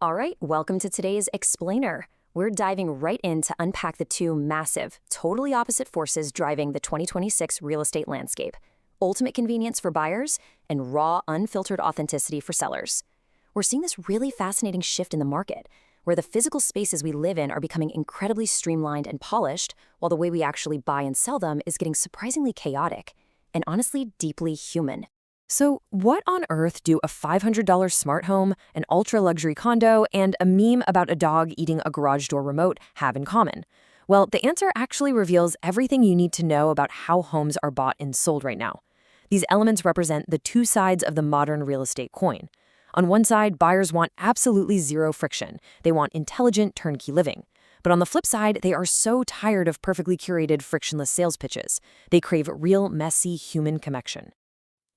All right, welcome to today's Explainer. We're diving right in to unpack the two massive, totally opposite forces driving the 2026 real estate landscape: ultimate convenience for buyers and raw, unfiltered authenticity for sellers. We're seeing this really fascinating shift in the market, where the physical spaces we live in are becoming incredibly streamlined and polished, while the way we actually buy and sell them is getting surprisingly chaotic and honestly deeply human. So, what on earth do a $500 smart home, an ultra-luxury condo, and a meme about a dog eating a garage door remote have in common? Well, the answer actually reveals everything you need to know about how homes are bought and sold right now. These elements represent the two sides of the modern real estate coin. On one side, buyers want absolutely zero friction. They want intelligent, turnkey living. But on the flip side, they are so tired of perfectly curated, frictionless sales pitches. They crave real, messy, human connection.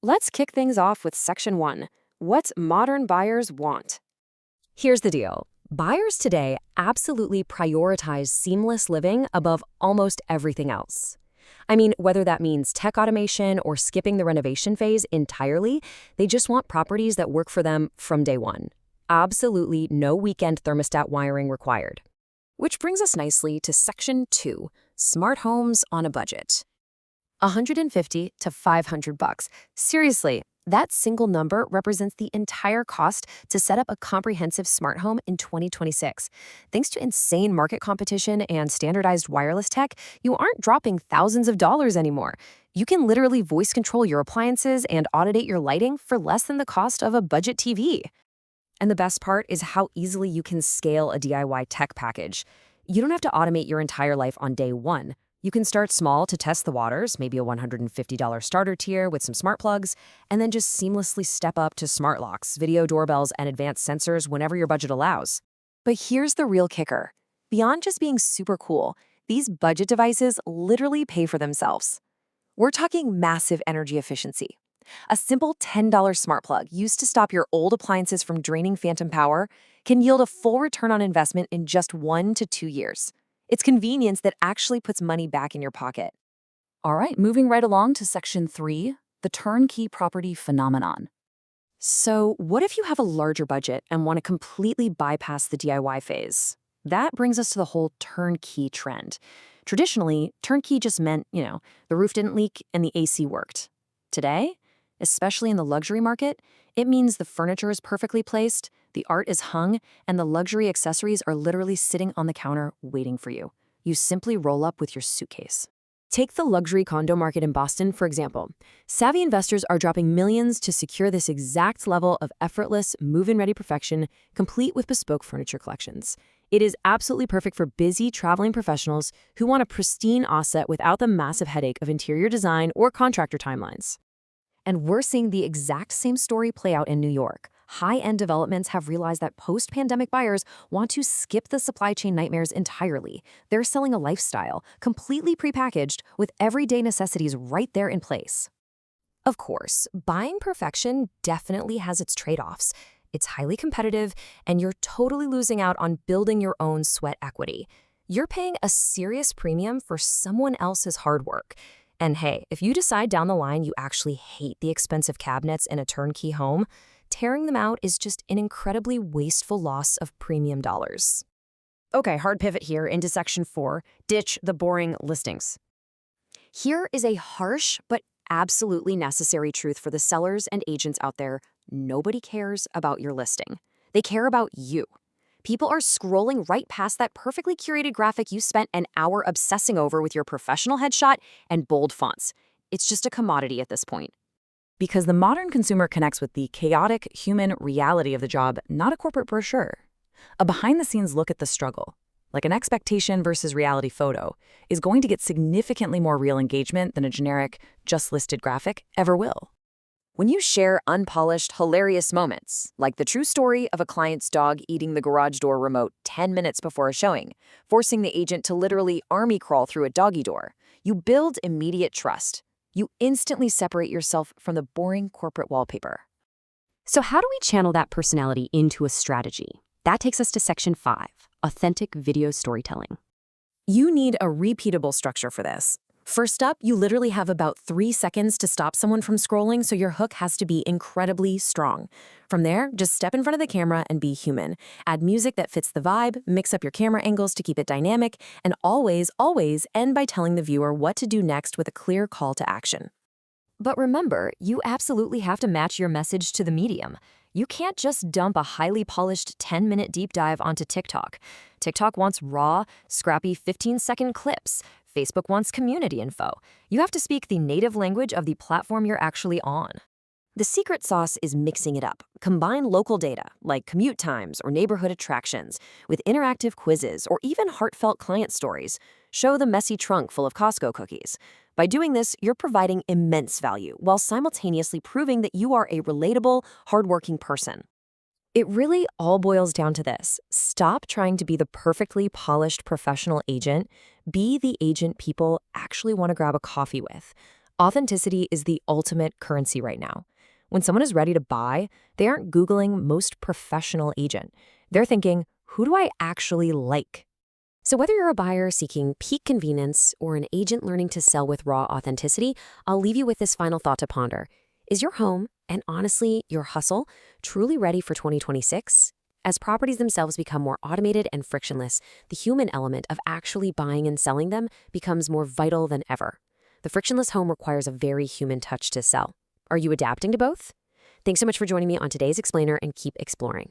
Let's kick things off with Section 1, what modern buyers want. Here's the deal. Buyers today absolutely prioritize seamless living above almost everything else. I mean, whether that means tech automation or skipping the renovation phase entirely, they just want properties that work for them from day one. Absolutely no weekend thermostat wiring required. Which brings us nicely to Section 2, smart homes on a budget. $150 to $500. Seriously, that single number represents the entire cost to set up a comprehensive smart home in 2026. Thanks to insane market competition and standardized wireless tech, you aren't dropping thousands of dollars anymore. You can literally voice control your appliances and automate your lighting for less than the cost of a budget TV. And the best part is how easily you can scale a DIY tech package. You don't have to automate your entire life on day one. You can start small to test the waters, maybe a $150 starter tier with some smart plugs, and then just seamlessly step up to smart locks, video doorbells, and advanced sensors whenever your budget allows. But here's the real kicker. Beyond just being super cool, these budget devices literally pay for themselves. We're talking massive energy efficiency. A simple $10 smart plug used to stop your old appliances from draining phantom power can yield a full return on investment in just 1 to 2 years. It's convenience that actually puts money back in your pocket. All right, moving right along to Section 3, the turnkey property phenomenon. So, what if you have a larger budget and want to completely bypass the DIY phase? That brings us to the whole turnkey trend. Traditionally, turnkey just meant, the roof didn't leak and the AC worked. Today, especially in the luxury market, it means the furniture is perfectly placed, the art is hung, and the luxury accessories are literally sitting on the counter waiting for you. You simply roll up with your suitcase. Take the luxury condo market in Boston, for example. Savvy investors are dropping millions to secure this exact level of effortless, move-in-ready perfection, complete with bespoke furniture collections. It is absolutely perfect for busy, traveling professionals who want a pristine asset without the massive headache of interior design or contractor timelines. And we're seeing the exact same story play out in New York. High-end developments have realized that post-pandemic buyers want to skip the supply chain nightmares entirely. They're selling a lifestyle, completely prepackaged, with everyday necessities right there in place. Of course, buying perfection definitely has its trade-offs. It's highly competitive, and you're totally losing out on building your own sweat equity. You're paying a serious premium for someone else's hard work. And hey, if you decide down the line you actually hate the expensive cabinets in a turnkey home, tearing them out is just an incredibly wasteful loss of premium dollars. Okay, hard pivot here into Section 4, ditch the boring listings. Here is a harsh but absolutely necessary truth for the sellers and agents out there. Nobody cares about your listing. They care about you. People are scrolling right past that perfectly curated graphic you spent an hour obsessing over with your professional headshot and bold fonts. It's just a commodity at this point. Because the modern consumer connects with the chaotic human reality of the job, not a corporate brochure. A behind-the-scenes look at the struggle, like an expectation versus reality photo, is going to get significantly more real engagement than a generic, just-listed graphic ever will. When you share unpolished, hilarious moments, like the true story of a client's dog eating the garage door remote 10 minutes before a showing, forcing the agent to literally army crawl through a doggy door, you build immediate trust. You instantly separate yourself from the boring corporate wallpaper. So how do we channel that personality into a strategy? That takes us to Section 5, authentic video storytelling. You need a repeatable structure for this. First up, you literally have about 3 seconds to stop someone from scrolling, so your hook has to be incredibly strong. From there, just step in front of the camera and be human. Add music that fits the vibe, mix up your camera angles to keep it dynamic, and always end by telling the viewer what to do next with a clear call to action. But remember, you absolutely have to match your message to the medium. You can't just dump a highly polished 10-minute deep dive onto TikTok. TikTok wants raw, scrappy 15-second clips. Facebook wants community info. You have to speak the native language of the platform you're actually on. The secret sauce is mixing it up. Combine local data, like commute times or neighborhood attractions, with interactive quizzes or even heartfelt client stories. Show the messy trunk full of Costco cookies. By doing this, you're providing immense value while simultaneously proving that you are a relatable, hardworking person. It really all boils down to this. Stop trying to be the perfectly polished professional agent. Be the agent people actually want to grab a coffee with. Authenticity is the ultimate currency right now. When someone is ready to buy, they aren't Googling most professional agent. They're thinking, who do I actually like? So whether you're a buyer seeking peak convenience or an agent learning to sell with raw authenticity, I'll leave you with this final thought to ponder. Is your home, and honestly, your hustle, truly ready for 2026? As properties themselves become more automated and frictionless, the human element of actually buying and selling them becomes more vital than ever. The frictionless home requires a very human touch to sell. Are you adapting to both? Thanks so much for joining me on today's Explainer, and keep exploring.